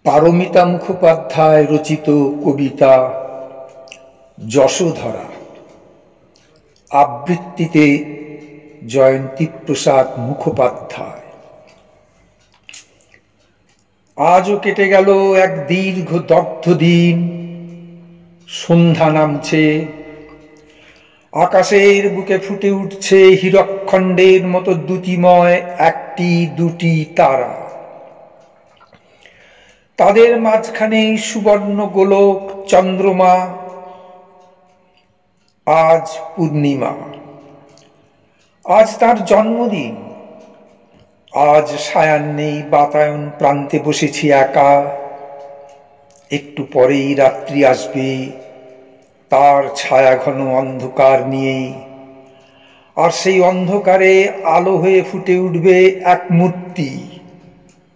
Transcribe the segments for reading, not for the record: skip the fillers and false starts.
পারমিতা মুখোপাধ্যায় রচিত কবিতা যশোধরা, আবৃত্তিতে জয়ন্তী প্রসাদ মুখোপাধ্যায়। আজও কেটে গেল এক দীর্ঘ দগ্ধ দিন। সন্ধ্যা নামছে, আকাশের বুকে ফুটে উঠছে হীরকখণ্ডের মতো দ্যুতিময় একটি দুটি তারা। তাদের মাঝখানে সুবর্ণ গোলক চন্দ্রমা। আজ পূর্ণিমা, আজ তার জন্মদিন। আজ সায়াহ্নেই বাতায়ন প্রান্তে বসেছি একা। একটু পরেই রাত্রি আসবে, তার ছায়া ঘন অন্ধকার নিয়ে। আর সেই অন্ধকারে আলো হয়ে ফুটে উঠবে এক মূর্তি,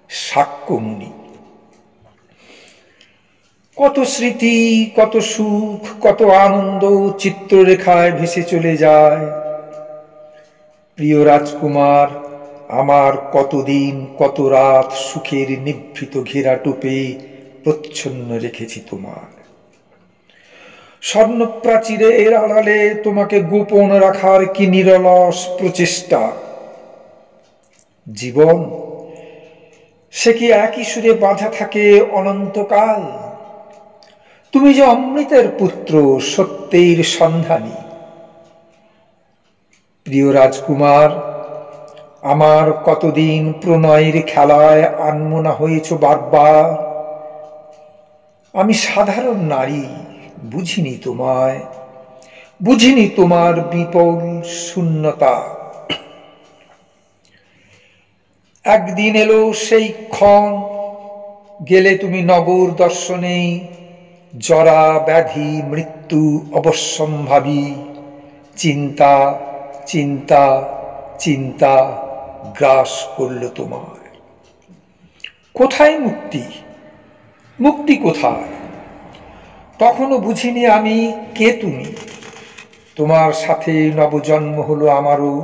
শাক্যমুনি। কত স্মৃতি, কত সুখ, কত আনন্দ চিত্ররেখায় ভেসে চলে যায়। প্রিয় রাজকুমার, আমার কতদিন কত রাত সুখের নিভৃত ঘেরা টোপে প্রচ্ছন্ন রেখেছি তোমার। স্বর্ণপ্রাচীরের আড়ালে তোমাকে গোপন রাখার কি নিরলস প্রচেষ্টা। জীবন সে কি একই সুরে বাঁধা থাকে অনন্তকাল? তুমি যে অমৃতের পুত্র, সত্যের সন্ধানী। প্রিয় রাজকুমার, আমার কতদিন প্রণয়ের খেলায় আনমনা হয়েছ বারবার। আমি সাধারণ নারী, বুঝিনি তোমায়, বুঝিনি তোমার বিপুল শূন্যতা। একদিন এলো সেই ক্ষণ, গেলে তুমি নগর দর্শনে। জরা ব্যাধি মৃত্যু অবশ্যম্ভাবী। চিন্তা চিন্তা চিন্তা গ্রাস করল তোমার। কোথায় মুক্তি? মুক্তি কোথায়? তখনও বুঝিনি আমি কে তুমি। তোমার সাথে নবজন্ম হলো আমারও।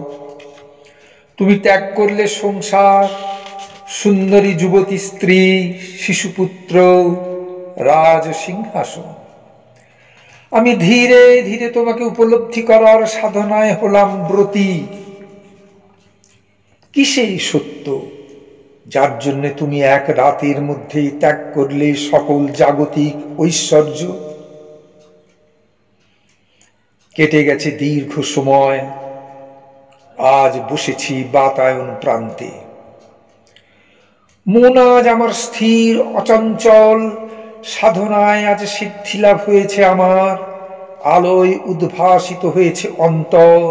তুমি ত্যাগ করলে সংসার, সুন্দরী যুবতী স্ত্রী, শিশুপুত্র, রাজ সিংহাসন। আমি ধীরে ধীরে তোমাকে উপলব্ধি করার সাধনায় হলাম ব্রতী। কি সেই সত্য যার জন্য তুমি এক রাতের মধ্যেই ত্যাগ করলে সকল জাগতিক ঐশ্বর্য? কেটে গেছে দীর্ঘ সময়, আজ বসেছি বাতায়ন প্রান্তে। মন আজ আমার স্থির অচঞ্চল, সাধনায় আজ সিদ্ধি লাভ হয়েছে আমার। আলোয় উদ্ভাসিত হয়েছে অন্তর,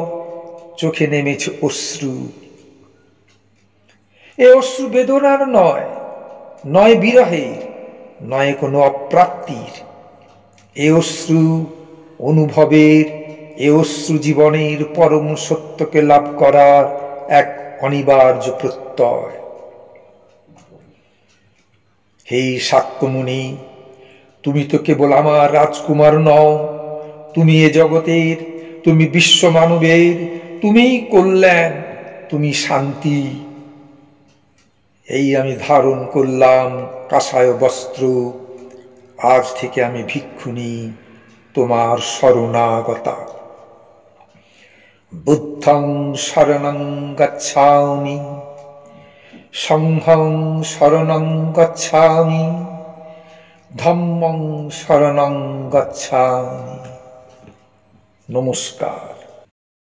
চোখে নেমেছে অশ্রু। এ অশ্রু বেদনার নয়, নয় বিরহের, নয় কোনো অপ্রাপ্তির। এ অশ্রু অনুভবের, এ অশ্রু জীবনের পরম সত্যকে লাভ করার এক অনিবার্য প্রত্যয়। হে শাক্যমুনি, তুমি তো কেবল আমার রাজকুমার নও, তুমি এ জগতের, তুমি বিশ্ব মানবের, তুমি কল্যাণ, তুমি শান্তি। এই আমি ধারণ করলাম কাষায় বস্ত্র। আজ থেকে আমি ভিক্ষুণী, তোমার শরণাগতা। বুদ্ধং শরণং গচ্ছামি, সংঘং শরণং গচ্ছামি, ধম্মং শরণং গচ্ছামি। নমস্কার।